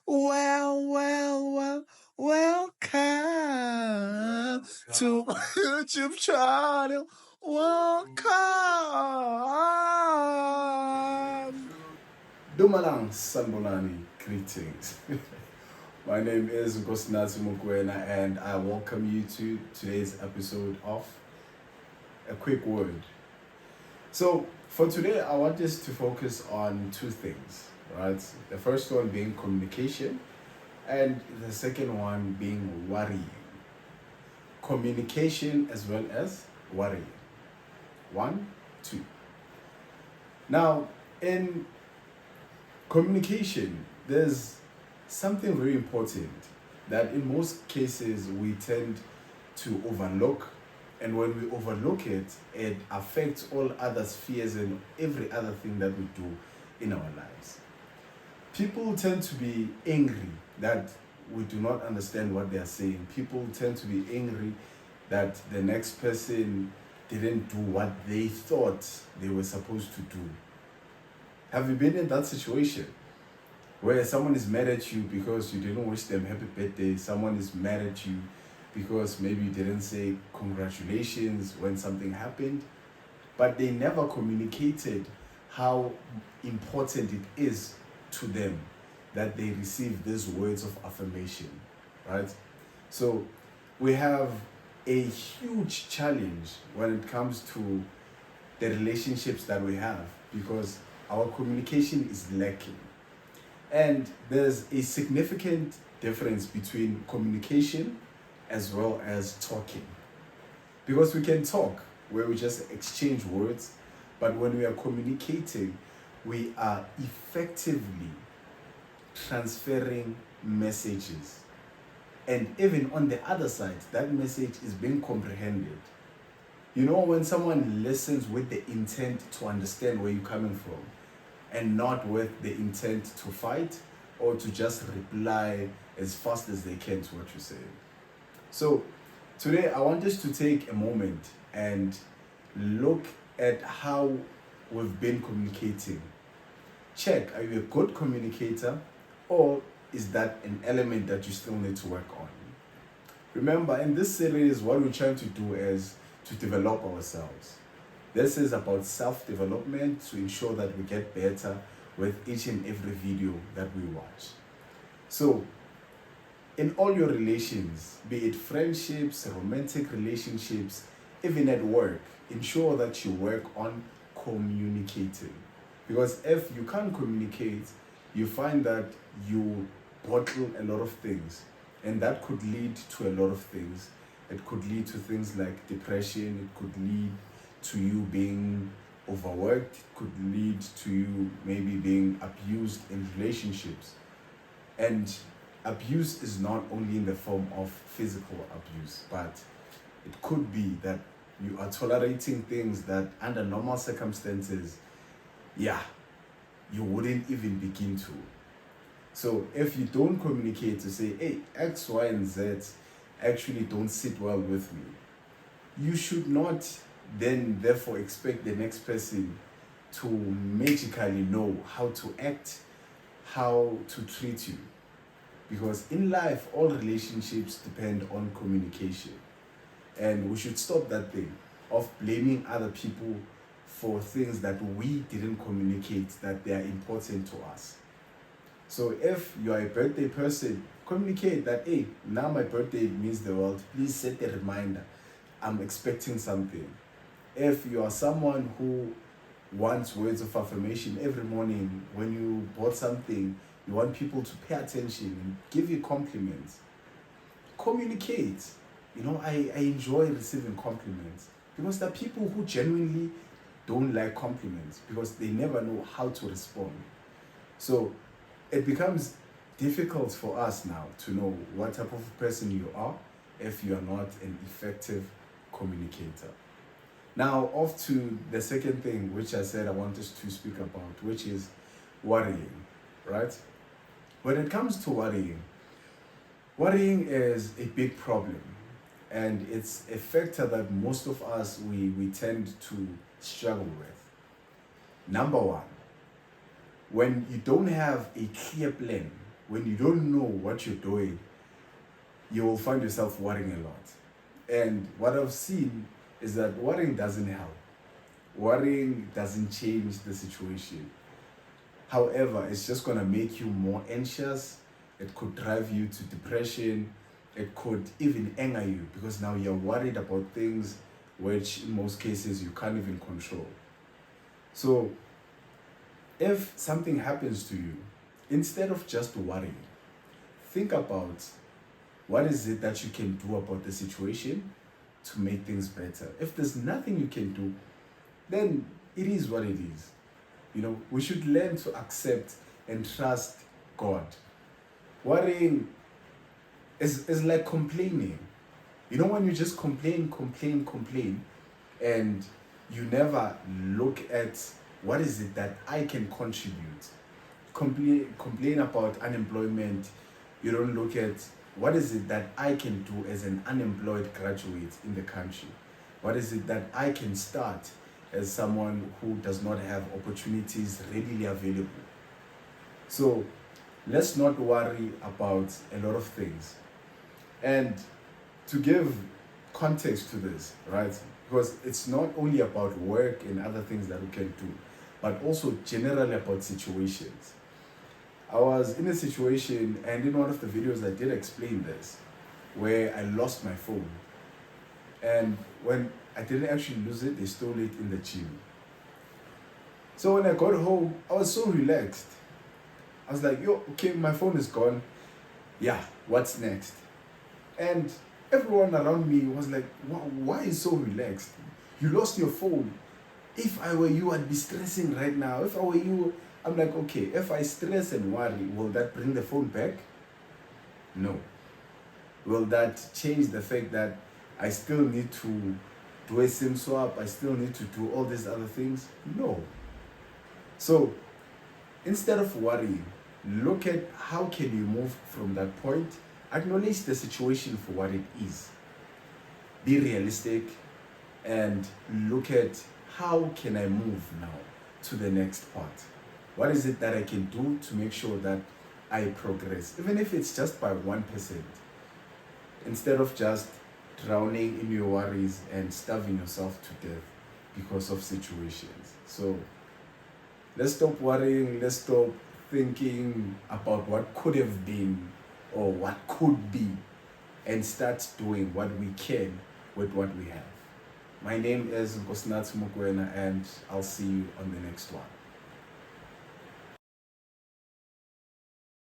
Welcome to my YouTube channel. Welcome. Dumalang Sanbonani, greetings. My name is Nkosinathi Mokwena, and I welcome you to today's episode of A Quick Word. So, for today, I want us to focus on two things, right? The first one being communication, and the second one being worrying. Communication as well as worrying. 1, 2. Now, in communication, there's something very important that in most cases we tend to overlook, and when we overlook it, it affects all other spheres and every other thing that we do in our lives. People tend to be angry that we do not understand what they are saying. People tend to be angry that the next person didn't do what they thought they were supposed to do. Have you been in that situation where someone is mad at you because you didn't wish them happy birthday? Someone is mad at you because maybe you didn't say congratulations when something happened, but they never communicated how important it is to them that they receive these words of affirmation, right? So we have a huge challenge when it comes to the relationships that we have because our communication is lacking. And there's a significant difference between communication as well as talking. Because we can talk where we just exchange words, but when we are communicating, we are effectively transferring messages. And even on the other side, that message is being comprehended. You know, when someone listens with the intent to understand where you're coming from and not with the intent to fight or to just reply as fast as they can to what you're saying. So today I want us to take a moment and look at how we've been communicating. Check, are you a good communicator, or is that an element that you still need to work on? Remember, in this series, what we're trying to do is to develop ourselves. This is about self-development to ensure that we get better with each and every video that we watch. So, in all your relations, be it friendships, romantic relationships, even at work, ensure that you work on communicating. Because if you can't communicate, you find that you bottle a lot of things, and that could lead to a lot of things. It could lead to things like depression, it could lead to you being overworked, it could lead to you maybe being abused in relationships. And abuse is not only in the form of physical abuse, but it could be that you are tolerating things that under normal circumstances, you wouldn't even begin to. So if you don't communicate to say, hey, X, Y, and Z actually don't sit well with me, you should not then therefore expect the next person to magically know how to act, how to treat you. Because in life, all relationships depend on communication. And we should stop that thing of blaming other people for things that we didn't communicate that they are important to us. So if you are a birthday person, communicate that, hey, now my birthday means the world. Please set a reminder. I'm expecting something. If you are someone who wants words of affirmation every morning, when you bought something, you want people to pay attention and give you compliments, communicate. You know, I enjoy receiving compliments because there are people who genuinely don't like compliments because they never know how to respond. So it becomes difficult for us now to know what type of person you are if you are not an effective communicator. Now, off to the second thing, which I said I want us to speak about, which is worrying, right? When it comes to worrying is a big problem, and it's a factor that most of us, we tend to struggle with. Number one, when you don't have a clear plan when you don't know what you're doing, you will find yourself worrying a lot. And what I've seen is that worrying doesn't help. Worrying doesn't change the situation. However, it's just going to make you more anxious. It could drive you to depression. It could even anger you because now you're worried about things which in most cases you can't even control. So if something happens to you, instead of just worrying, think about what is it that you can do about the situation to make things better. If there's nothing you can do, then it is what it is. We should learn to accept and trust God. Worrying is like complaining. When you just complain, and you never look at what is it that I can contribute. Complain about unemployment. You don't look at what is it that I can do as an unemployed graduate in the country. What is it that I can start as someone who does not have opportunities readily available. So let's not worry about a lot of things. And to give context to this, right? Because it's not only about work and other things that we can do, but also generally about situations. I was in a situation, and in one of the videos I did explain this, where I lost my phone. And when I didn't actually lose it, they stole it in the gym. So when I got home, I was so relaxed. I was like, okay, my phone is gone. Yeah, what's next? And everyone around me was like, why are you so relaxed? You lost your phone. If I were you, I'd be stressing right now. If I were you, I'm like, okay, if I stress and worry, will that bring the phone back? No. Will that change the fact that I still need to do a SIM swap? I still need to do all these other things? No. So instead of worrying, look at how can you move from that point. Acknowledge the situation for what it is. Be realistic and look at how can I move now to the next part. What is it that I can do to make sure that I progress, even if it's just by 1%, instead of just drowning in your worries and starving yourself to death because of situations. So let's stop worrying, let's stop thinking about what could have been or what could be, and start doing what we can with what we have. My name is Nkosinathi Mokwena, and I'll see you on the next one.